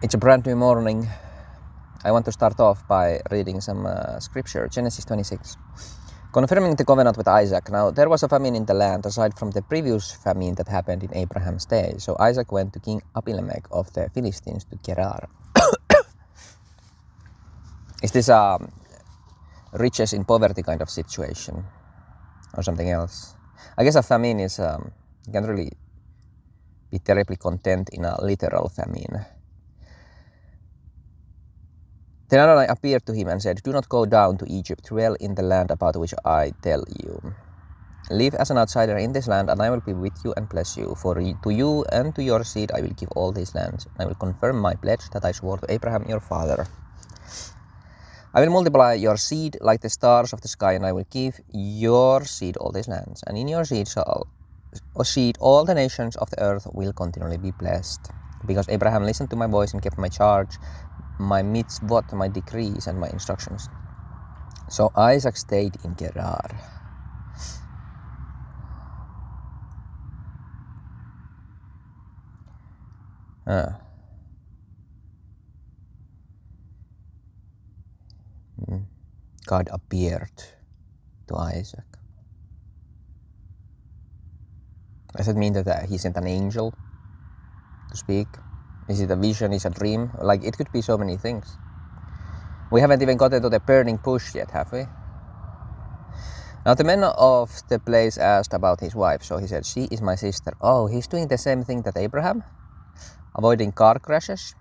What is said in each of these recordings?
It's a brand new morning. I want to start off by reading some scripture, Genesis 26. Confirming the covenant with Isaac. Now there was a famine in the land aside from the previous famine that happened in Abraham's day. So Isaac went to King Abimelech of the Philistines to Gerar. Is this a riches in poverty kind of situation or something else? I guess a famine is, you can't really be terribly content in a literal famine. Then Adonai appeared to him and said, "Do not go down to Egypt, dwell in the land about which I tell you. Live as an outsider in this land, and I will be with you and bless you. For to you and to your seed I will give all these lands. I will confirm my pledge that I swore to Abraham your father. I will multiply your seed like the stars of the sky, and I will give your seed all these lands. And in your seed all the nations of the earth will continually be blessed. Because Abraham listened to my voice and kept my charge, my mitzvot, my decrees, and my instructions." So Isaac stayed in Gerar. God appeared to Isaac. Does it mean that he sent an angel to speak? Is it a vision? Is it a dream? Like, it could be so many things. We haven't even gotten to the burning bush yet, have we? Now the men of the place asked about his wife, so he said, "She is my sister." Oh, he's doing the same thing that Abraham? Avoiding car crashes?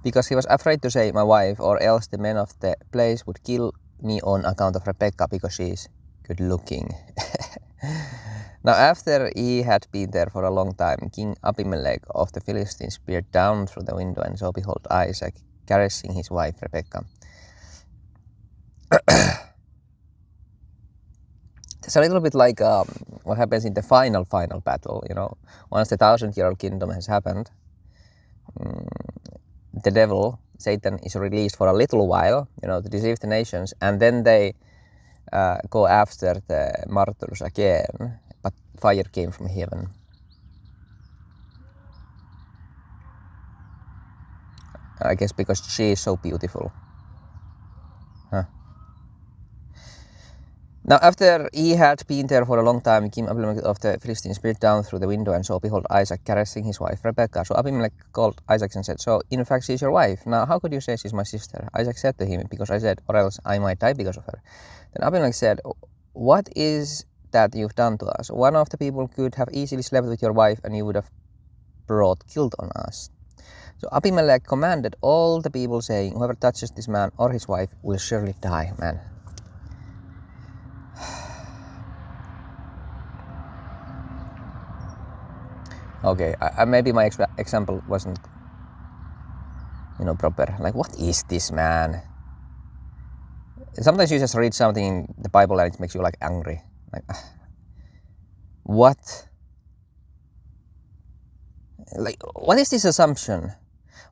Because he was afraid to say "my wife," or else the men of the place would kill me on account of Rebecca because she is good looking. Now after he had been there for a long time, King Abimelech of the Philistines peered down through the window and saw, behold, Isaac caressing his wife Rebecca. It's a little bit like what happens in the final battle, you know. Once the 1,000-year-old kingdom has happened, the devil, Satan, is released for a little while, you know, to deceive the nations, and then they go after the martyrs again, but fire came from heaven. I guess because she is so beautiful. Now after he had been there for a long time, King Abimelech of the Philistines peered down through the window and saw, behold, Isaac caressing his wife Rebecca. So Abimelech called Isaac and said, "So in fact she is your wife. Now how could you say she's my sister?" Isaac said to him, "Because I said, or else I might die because of her." Then Abimelech said, "What is that you've done to us? One of the people could have easily slept with your wife, and you would have brought guilt on us." So Abimelech commanded all the people, saying, "Whoever touches this man or his wife will surely die." Man. Okay, maybe my example wasn't, you know, proper. Like, what is this, man? Sometimes you just read something in the Bible and it makes you like angry. Like, what? Like, what is this assumption?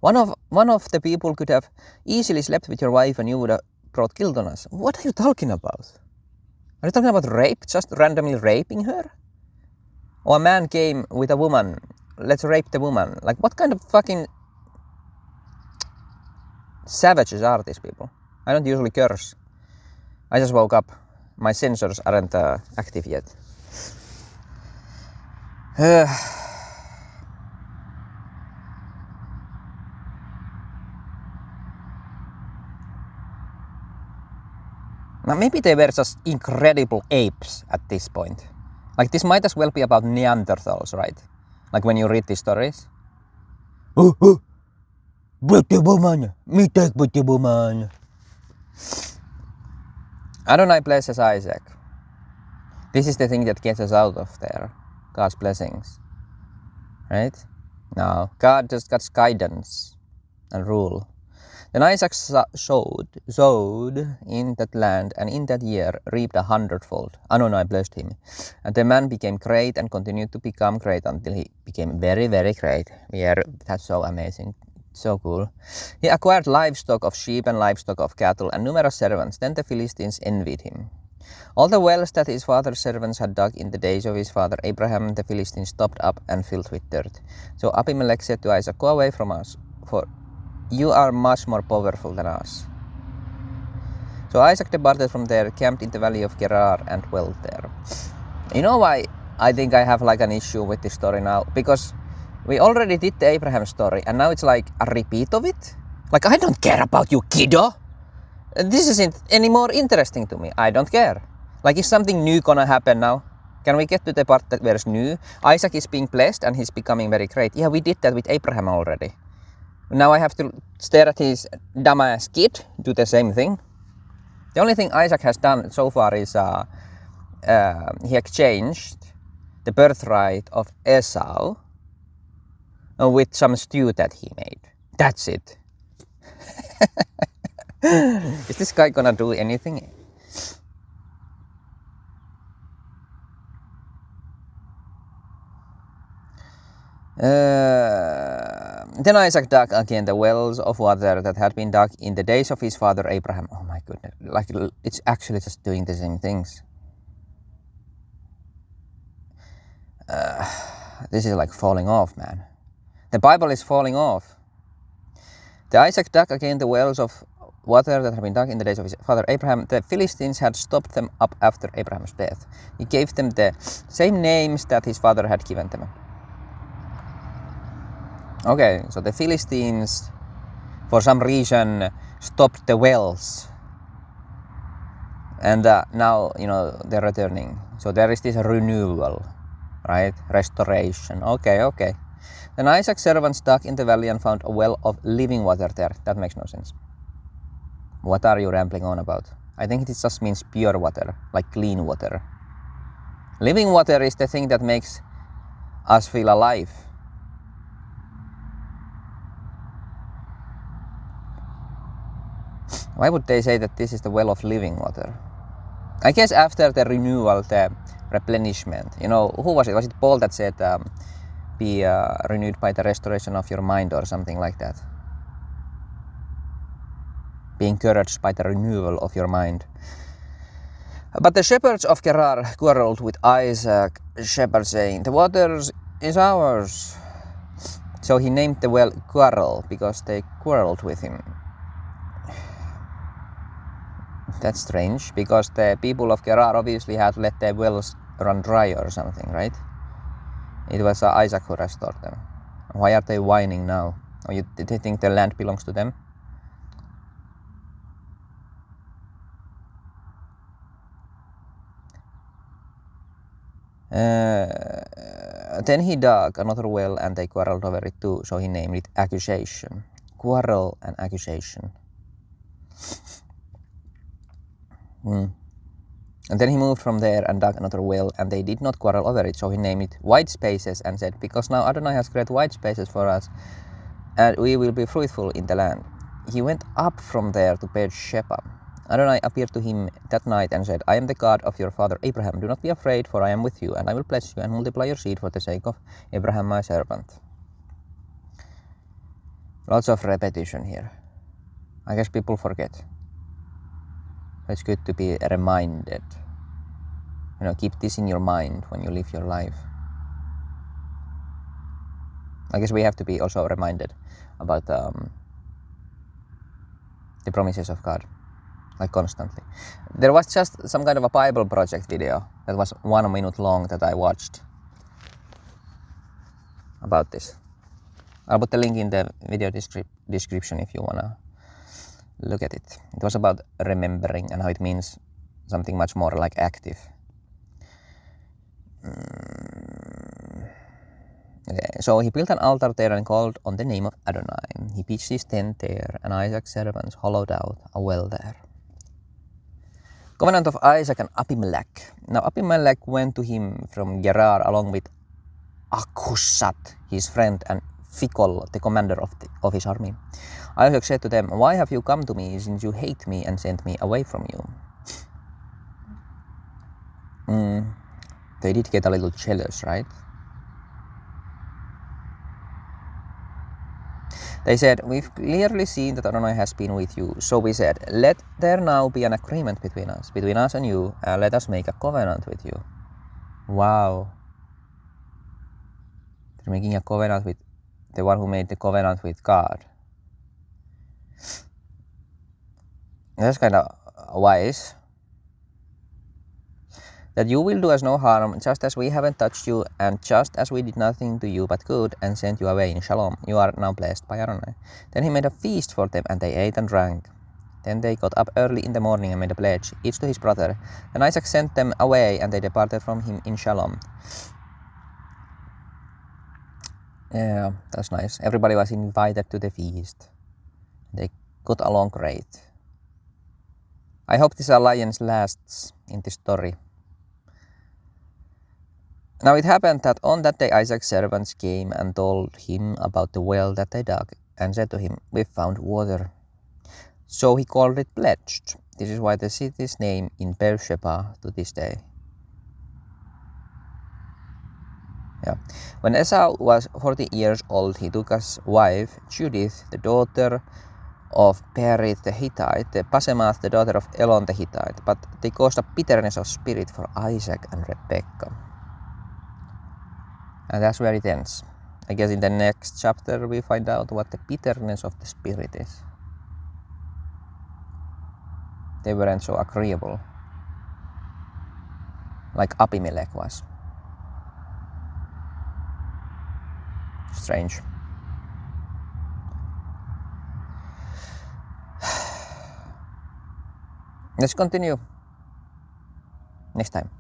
One of the people could have easily slept with your wife and you would have brought guilt on us. What are you talking about? Are you talking about rape? Just randomly raping her? Or a man came with a woman, let's rape the woman. Like, what kind of fucking savages are these people? I don't usually curse. I just woke up. My sensors aren't active yet. Now maybe they were just incredible apes at this point. Like, this might as well be about Neanderthals, right? Like when you read these stories. With the woman, me take with the woman. Adonai blesses Isaac. This is the thing that gets us out of there. God's blessings. Right? Now, God just got guidance and rule. Then Isaac sowed in that land, and in that year reaped 100-fold. Adonai blessed him. And the man became great and continued to become great until he became very, very great. That's so amazing. So cool. He acquired livestock of sheep and livestock of cattle and numerous servants. Then the Philistines envied him. All the wells that his father's servants had dug in the days of his father Abraham, the Philistines stopped up and filled with dirt. So Abimelech said to Isaac, "Go away from us, for You are much more powerful than us. So Isaac departed from there, camped in the valley of Gerar, and dwelt there. You know why I think I have like an issue with this story now? Because we already did the Abraham story, and now it's like a repeat of it. Like, I don't care about you, kiddo. This isn't any more interesting to me. I don't care. Like, is something new gonna happen now? Can we get to the part that where's new? Isaac is being blessed and he's becoming very great. Yeah, we did that with Abraham already. Now I have to stare at his dumbass kid do the same thing. The only thing Isaac has done so far is he exchanged the birthright of Esau with some stew that he made. That's it. Is this guy gonna do anything? Then Isaac dug again the wells of water that had been dug in the days of his father Abraham. Oh my goodness, like it's actually just doing the same things. This is like falling off, man. The Bible is falling off. The Isaac dug again the wells of water that had been dug in the days of his father Abraham. The Philistines had stopped them up after Abraham's death. He gave them the same names that his father had given them. Okay, so the Philistines, for some reason, stopped the wells. And now, they're returning. So there is this renewal, right? Restoration. Okay. Then Isaac's servants dug in the valley and found a well of living water there. That makes no sense. What are you rambling on about? I think it just means pure water, like clean water. Living water is the thing that makes us feel alive. Why would they say that this is the well of living water? I guess after the renewal, the replenishment. Who was it? Was it Paul that said, be renewed by the restoration of your mind or something like that? Be encouraged by the renewal of your mind. But the shepherds of Gerar quarreled with Isaac, shepherd saying, the water is ours. So he named the well Quarrel because they quarreled with him. That's strange, because the people of Gerar obviously had let their wells run dry or something, right? It was Isaac who restored them. Why are they whining now? Or did they think the land belongs to them? Then he dug another well and they quarreled over it too, so he named it Accusation. Quarrel and accusation. And then he moved from there and dug another well, and they did not quarrel over it, so he named it White Spaces and said, because now Adonai has created white spaces for us, and we will be fruitful in the land. He went up from there to Beersheba. Adonai appeared to him that night and said, I am the God of your father Abraham. Do not be afraid, for I am with you, and I will bless you and multiply your seed for the sake of Abraham my servant. Lots of repetition here. I guess people forget. It's good to be reminded. Keep this in your mind when you live your life. I guess we have to be also reminded about the promises of God, like constantly. There was just some kind of a Bible project video that was 1 minute long that I watched about this. I'll put the link in the video description if you wanna look at it. It was about remembering and how it means something much more like active. Okay, so he built an altar there and called on the name of Adonai. He pitched his tent there, and Isaac's servants hollowed out a well there. Covenant of Isaac and Abimelech. Now Abimelech went to him from Gerar along with Akusat, his friend, and Phicol, the commander of his army. Isaac said to them, why have you come to me, since you hate me and sent me away from you? They did get a little jealous, right? They said, we've clearly seen that Adonai has been with you. So we said, let there now be an agreement between us and you, and let us make a covenant with you. Wow. They're making a covenant with the one who made the covenant with God. That's kind of wise. That you will do us no harm, just as we haven't touched you, and just as we did nothing to you but good, and sent you away in shalom. You are now blessed by Adonai. Then he made a feast for them, and they ate and drank. Then they got up early in the morning and made a pledge, each to his brother. Then Isaac sent them away, and they departed from him in shalom. Yeah, that's nice. Everybody was invited to the feast. They got along great. I hope this alliance lasts in this story. Now it happened that on that day Isaac's servants came and told him about the well that they dug, and said to him, "We found water." So he called it Pledged. This is why the city's name in Beersheba to this day. Yeah. When Esau was 40 years old, he took as wife Judith, the daughter of Perith the Hittite, the Basemath, the daughter of Elon the Hittite, but they caused a bitterness of spirit for Isaac and Rebekah. And that's where it ends. I guess in the next chapter we find out what the bitterness of the spirit is. They weren't so agreeable, like Abimelech was. Strange. Let's continue next time.